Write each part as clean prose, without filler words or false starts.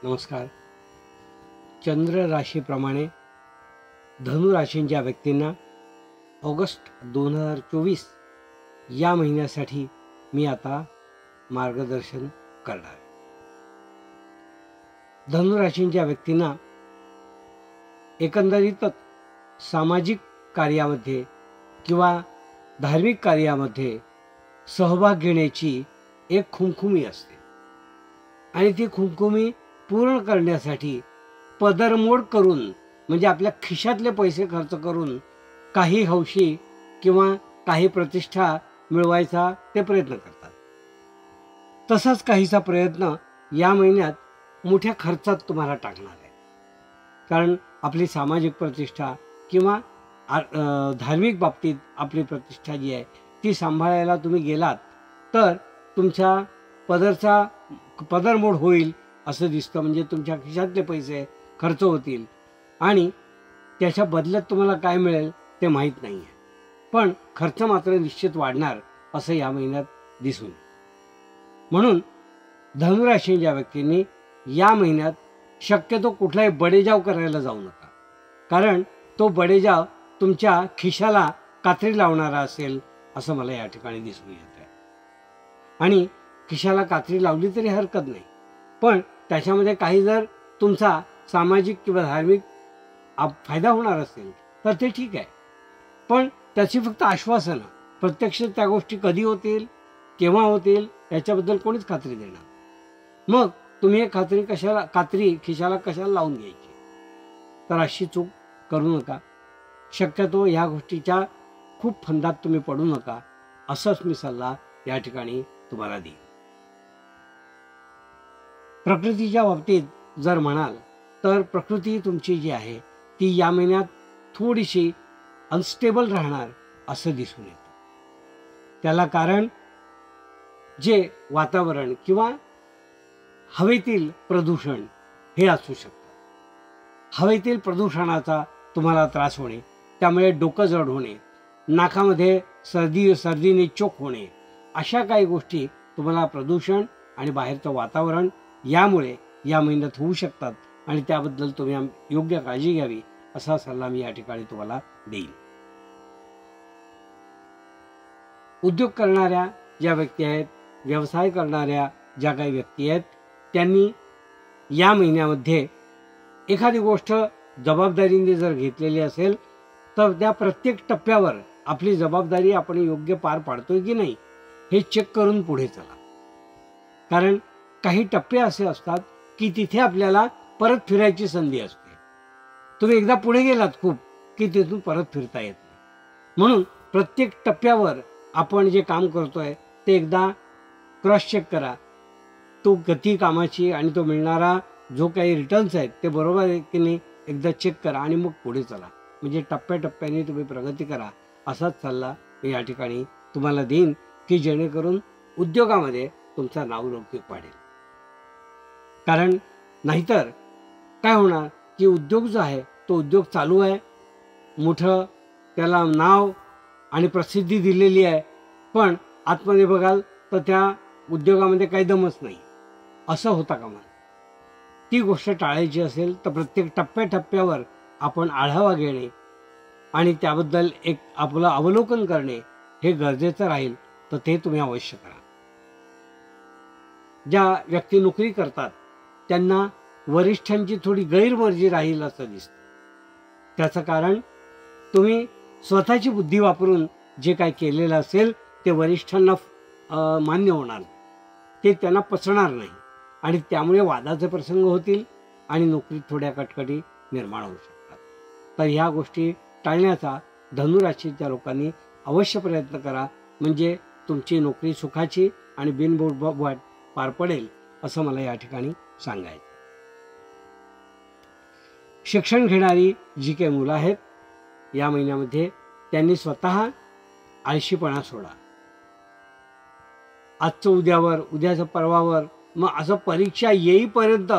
नमस्कार. चंद्र राशीप्रमाणे धनु राशींच्या व्यक्तींना ऑगस्ट 2024 या महिन्यासाठी मी आता मार्गदर्शन करणार. धनु राशींच्या व्यक्तींना एकंदरीतच सामाजिक कार्यामध्ये किंवा धार्मिक कार्यामध्ये सहभाग घेण्याची एक खुमखुमी असते आणि ती खुमखुमी पूर्ण करण्यासाठी पदरमोड करून म्हणजे आपल्या खिशातले पैसे खर्च करून काही हौशी किंवा काही प्रतिष्ठा मिळवायचा ते प्रयत्न करतात. तसाच काहीसा प्रयत्न या महिन्यात मोठ्या खर्चात तुम्हाला टाकणार आहे. कारण आपली सामाजिक प्रतिष्ठा किंवा धार्मिक बाबतीत आपली प्रतिष्ठा जी आहे ती सांभाळायला तुम्ही गेलात तर तुमच्या पदरमोड होईल असं दिसतं. म्हणजे तुमच्या खिशातले पैसे खर्च होतील आणि त्याच्या बदल्यात तुम्हाला काय मिळेल ते माहीत नाही आहे. पण खर्च मात्र निश्चित वाढणार असं या महिन्यात दिसून. म्हणून धनुराशीच्या व्यक्तींनी या महिन्यात शक्यतो कुठलाही बडेजाव करायला जाऊ नका. कारण तो बडेजाव तुमच्या खिशाला कात्री लावणारा असेल असं मला या ठिकाणी दिसून येत आहे. आणि खिशाला कात्री लावली तरी हरकत नाही, पण त्याच्यामध्ये काही जर तुमचा सामाजिक किंवा धार्मिक फायदा होणार असेल तर ते ठीक आहे. पण त्याची फक्त आश्वासनं, प्रत्यक्ष त्या गोष्टी कधी होतील केव्हा होतील याच्याबद्दल कोणीच खात्री देणार. मग तुम्ही हे कात्री खिशाला कशाला लावून घ्यायची. तर अशी चूक करू नका. शक्यतो ह्या गोष्टीच्या खूप फंदात तुम्ही पडू नका असंच मी सल्ला या ठिकाणी तुम्हाला देईन. प्रकृतीच्या बाबतीत जर म्हणाल तर प्रकृती तुमची जी आहे ती या महिन्यात थोडीशी अनस्टेबल राहणार असं दिसून येतं. त्याला कारण जे वातावरण किंवा हवेतील प्रदूषण हे असू शकतं. हवेतील प्रदूषणाचा तुम्हाला त्रास होणे, त्यामुळे डोकं जड होणे, नाकामध्ये सर्दीने चोक होणे, अशा काही गोष्टी तुम्हाला प्रदूषण आणि बाहेरचं वातावरण यामुळे या महिन्यात होऊ शकतात आणि त्याबद्दल तुम्ही योग्य काळजी घ्यावी असा सल्ला मी या ठिकाणी तुम्हाला देईन. उद्योग करणाऱ्या ज्या व्यक्ती आहेत, व्यवसाय करणाऱ्या ज्या काही व्यक्ती आहेत, त्यांनी या महिन्यामध्ये एखादी गोष्ट जबाबदारीने जर घेतलेली असेल तर त्या प्रत्येक टप्प्यावर आपली जबाबदारी आपण योग्य पार पाडतोय की नाही हे चेक करून पुढे चला. कारण काही टप्पे असे असतात की तिथे आपल्याला परत फिरायची संधी असते. तुम्ही एकदा पुढे गेलात खूप की तिथून परत फिरता येत नाही. म्हणून प्रत्येक टप्प्यावर आपण जे काम करतोय ते एकदा क्रॉस चेक करा. तो गती कामाची आणि तो मिळणारा जो काही रिटर्न्स आहेत ते बरोबर आहे की नाही एकदा चेक करा आणि मग पुढे चला. म्हणजे टप्प्याटप्प्याने तुम्ही प्रगती करा असाच सल्ला मी या ठिकाणी तुम्हाला देईन की जेणेकरून उद्योगामध्ये तुमचा नावलौकिक वाढेल. कारण नाहीतर काय होणार की उद्योग जो आहे तो उद्योग चालू आहे, मोठं त्याला नाव आणि प्रसिद्धी दिलेली आहे, पण आतमध्ये बघाल तर त्या उद्योगामध्ये काही दमच नाही असं होता कामा नये. ती गोष्ट टाळायची असेल तर प्रत्येक टप्प्याटप्प्यावर आपण आढावा घेणे आणि त्याबद्दल एक आपलं अवलोकन करणे हे गरजेचं राहील. तर ते तुम्ही अवश्य करा. ज्या व्यक्ती नोकरी करतात त्यांना वरिष्ठांची थोडी गैरमर्जी राहील असं दिसतं. त्याचं कारण तुम्ही स्वतःची बुद्धी वापरून जे काय केलेलं असेल ते वरिष्ठांना मान्य होणार नाही, ते त्यांना पचणार नाही आणि त्यामुळे वादाचे प्रसंग होतील आणि नोकरीत थोड्या कटकटी निर्माण होऊ शकतात. तर ह्या गोष्टी टाळण्याचा धनुराशीच्या लोकांनी अवश्य प्रयत्न करा. म्हणजे तुमची नोकरी सुखाची आणि बिनबुडबुड पार पडेल असं मला या ठिकाणी सांगायचं. शिक्षण घेणारी जी काही मुलं आहेत या महिन्यामध्ये त्यांनी स्वतः आळशीपणा सोडा. आजचं उद्यावर, उद्याचं परवावर, मग असं परीक्षा येईपर्यंत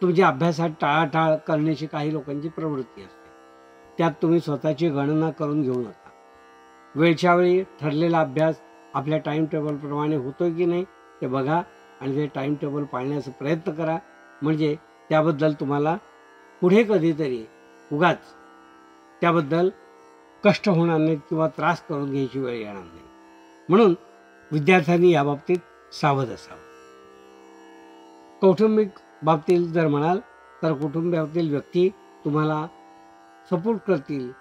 तुमच्या अभ्यासात टाळाटाळ करण्याची काही लोकांची प्रवृत्ती असते. त्यात तुम्ही स्वतःची गणना करून घेऊ नका. वेळच्या वेळी ठरलेला अभ्यास आपल्या टाईम टेबलप्रमाणे होतोय की नाही ते बघा आणि ते टाईम टेबल पाळण्याचा प्रयत्न करा. म्हणजे त्याबद्दल तुम्हाला पुढे कधीतरी उगाच त्याबद्दल कष्ट होणार नाहीत किंवा त्रास करून घ्यायची वेळ येणार नाही. म्हणून विद्यार्थ्यांनी याबाबतीत सावध असावं. कौटुंबिक बाबतीत जर म्हणाल तर कुटुंबातील व्यक्ती तुम्हाला सपोर्ट करतील,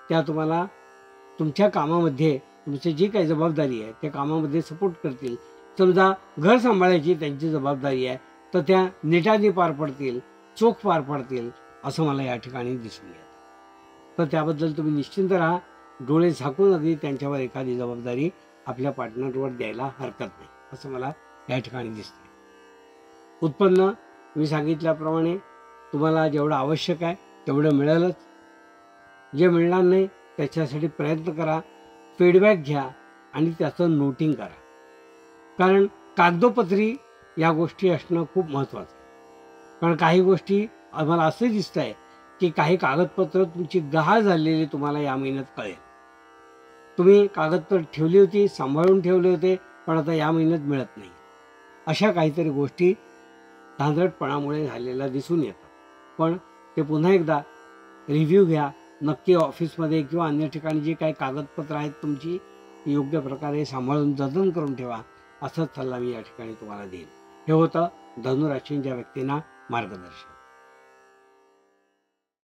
त्या तुम्हाला तुमच्या कामामध्ये तुमची जी काही जबाबदारी आहे त्या कामामध्ये सपोर्ट करतील. समजा घर सांभाळायची त्यांची जबाबदारी आहे तर त्या नेटाने पार पडतील, चोख पार पडतील असं मला या ठिकाणी दिसून येतं. तर त्याबद्दल तुम्ही निश्चिंत राहा. डोळे झाकून अगदी त्यांच्यावर एखादी जबाबदारी आपल्या पार्टनरवर द्यायला हरकत नाही असं मला या ठिकाणी दिसते. उत्पन्न मी सांगितल्याप्रमाणे तुम्हाला जेवढं आवश्यक आहे तेवढं मिळेलच. जे मिळणार नाही त्याच्यासाठी प्रयत्न करा, फीडबॅक घ्या आणि त्याचं नोटिंग करा. कारण कागदोपत्री या गोष्टी असणं खूप महत्त्वाचं आहे. कारण काही गोष्टी आम्हाला असं दिसतं आहे की काही कागदपत्र तुमची गहाळ झालेली तुम्हाला या महिन्यात कळेल. तुम्ही कागदपत्र ठेवली होती, सांभाळून ठेवले होते, पण आता या महिन्यात मिळत नाही. अशा काहीतरी गोष्टी धांदरटपणामुळे झालेल्या दिसून येतात. पण ते पुन्हा एकदा रिव्ह्यू घ्या. नक्की ऑफिसमध्ये किंवा अन्य ठिकाणी जी काही कागदपत्र आहेत तुमची योग्य प्रकारे सांभाळून जतन करून ठेवा. असाच सल्ला मी या ठिकाणी तुम्हाला देईन. हे होतं धनुराशींच्या व्यक्तींना मार्गदर्शन.